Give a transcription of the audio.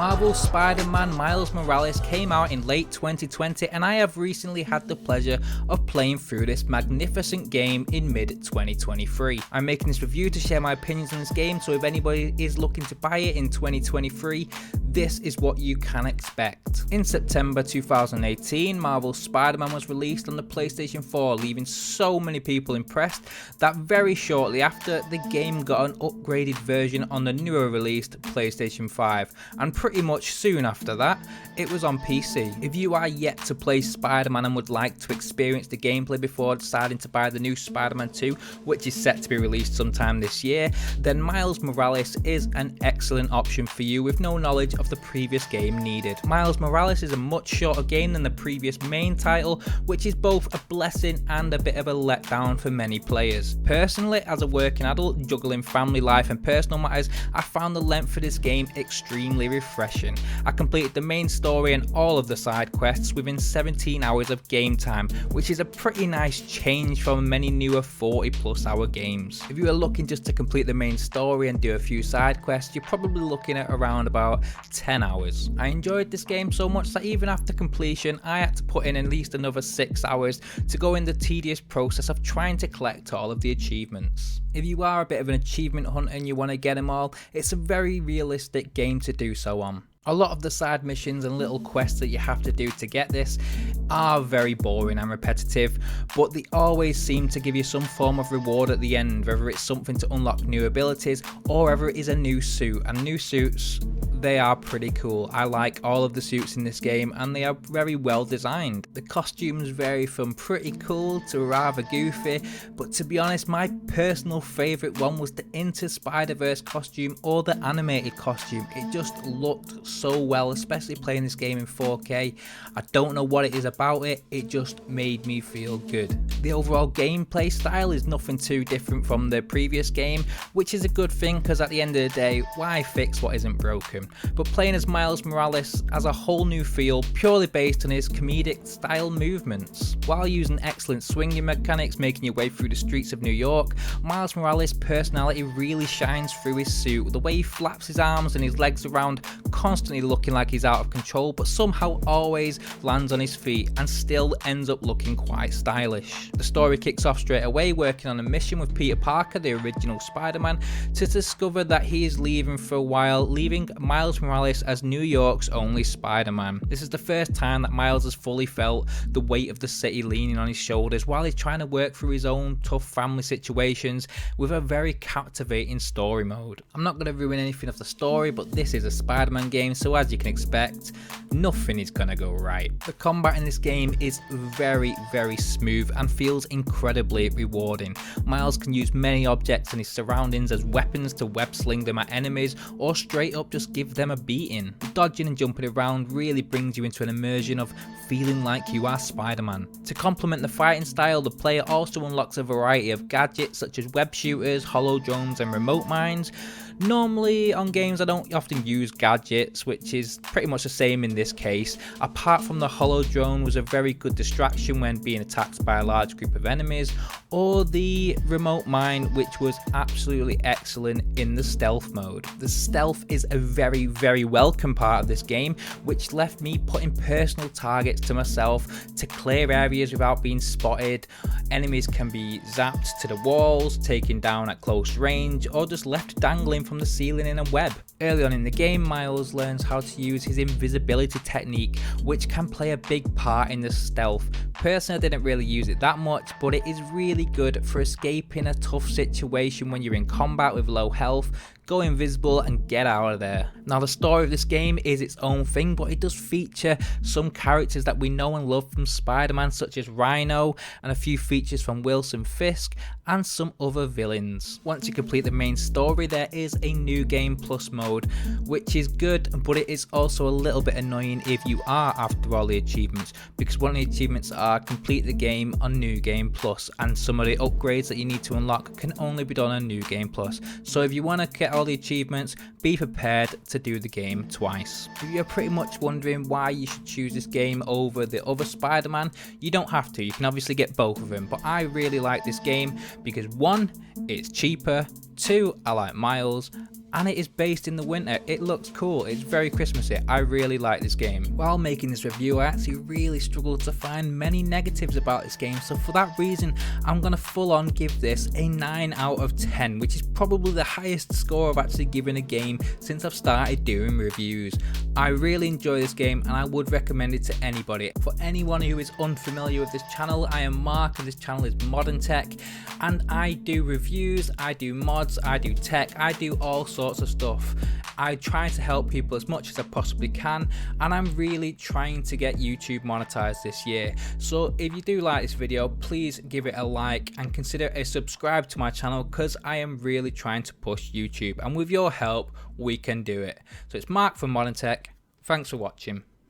Marvel's Spider-Man Miles Morales came out in late 2020 and I have recently had the pleasure of playing through this magnificent game in mid-2023. I'm making this review to share my opinions on this game, so if anybody is looking to buy it in 2023, this is what you can expect. In September 2018, Marvel's Spider-Man was released on the PlayStation 4, leaving so many people impressed that very shortly after, the game got an upgraded version on the newer released PlayStation 5, and pretty much soon after that, it was on PC. If you are yet to play Spider-Man and would like to experience the gameplay before deciding to buy the new Spider-Man 2, which is set to be released sometime this year, then Miles Morales is an excellent option for you with no knowledge of the previous game needed. Miles Morales is a much shorter game than the previous main title, which is both a blessing and a bit of a letdown for many players. Personally, as a working adult juggling family life and personal matters, I found the length of this game extremely refreshing. I completed the main story and all of the side quests within 17 hours of game time, which is a pretty nice change from many newer 40+ hour games. If you are looking just to complete the main story and do a few side quests, you're probably looking at around about 10 hours. I enjoyed this game so much that even after completion, I had to put in at least another 6 hours to go in the tedious process of trying to collect all of the achievements. If you are a bit of an achievement hunter and you want to get them all, it's a very realistic game to do so on. A lot of the side missions and little quests that you have to do to get this are very boring and repetitive, but they always seem to give you some form of reward at the end, whether it's something to unlock new abilities or whether it is a new suit. And new suits, they are pretty cool. I like all of the suits in this game and they are very well designed. The costumes vary from pretty cool to rather goofy, but to be honest, my personal favourite one was the Into Spider-Verse costume or the animated costume. It just looked so well, especially playing this game in 4K. I don't know what it is about it, it just made me feel good. The overall gameplay style is nothing too different from the previous game, which is a good thing because at the end of the day, why fix what isn't broken? But playing as Miles Morales has a whole new feel purely based on his comedic style movements. While using excellent swinging mechanics making your way through the streets of New York, Miles Morales' personality really shines through his suit. The way he flaps his arms and his legs around, constantly looking like he's out of control, but somehow always lands on his feet and still ends up looking quite stylish. The story kicks off straight away working on a mission with Peter Parker, the original Spider-Man, to discover that he is leaving for a while, leaving Miles Morales as New York's only Spider-Man. This is the first time that Miles has fully felt the weight of the city leaning on his shoulders while he's trying to work through his own tough family situations with a very captivating story mode. I'm not going to ruin anything of the story, but this is a Spider-Man game, so as you can expect, nothing is gonna go right. The combat in this game is very smooth and feels incredibly rewarding. Miles can use many objects in his surroundings as weapons to web sling them at enemies or straight up just give them a beating. Dodging and jumping around really brings you into an immersion of feeling like you are Spider-Man. To complement the fighting style, the player also unlocks a variety of gadgets such as web shooters, holo drones and remote mines. Normally on games I don't often use gadgets, which is pretty much the same in this case, apart from the holo drone was a very good distraction when being attacked by a large group of enemies, or the remote mine, which was absolutely excellent in the stealth mode. The stealth is a very welcome part of this game, which left me putting personal targets to myself to clear areas without being spotted. Enemies can be zapped to the walls, taken down at close range, or just left dangling from the ceiling in a web. Early on in the game, Miles learns how to use his invisibility technique, which can play a big part in the stealth. Personally, I didn't really use it that much, but it is really good for escaping a tough situation when you're in combat with low health. Go invisible and get out of there. Now the story of this game is its own thing, but it does feature some characters that we know and love from Spider-Man, such as Rhino, and a few features from Wilson Fisk and some other villains. Once you complete the main story, there is a New Game Plus mode, which is good, but it is also a little bit annoying if you are after all the achievements, because one of the achievements are complete the game on New Game Plus, and some of the upgrades that you need to unlock can only be done on New Game Plus. So if you want to get all the achievements, be prepared to do the game twice. If you're pretty much wondering why you should choose this game over the other Spider-Man, you don't have to. You can obviously get both of them, but I really like this game because 1, it's cheaper, 2, I like Miles, and it is based in the winter. It looks cool, it's very Christmassy. I really like this game. While making this review, I actually really struggled to find many negatives about this game, so for that reason I'm gonna full on give this a 9 out of 10, which is probably the highest score I've actually given a game since I've started doing reviews. I really enjoy this game and I would recommend it to anybody. For anyone who is unfamiliar with this channel, I am Mark and this channel is Modern Tech, and I do reviews, I do mods, I do tech, I do all sorts of stuff. I try to help people as much as I possibly can, and I'm really trying to get YouTube monetized this year. So if you do like this video, please give it a like and consider a subscribe to my channel, because I am really trying to push YouTube, and with your help we can do it. So it's Mark from Modern Tech. Thanks for watching.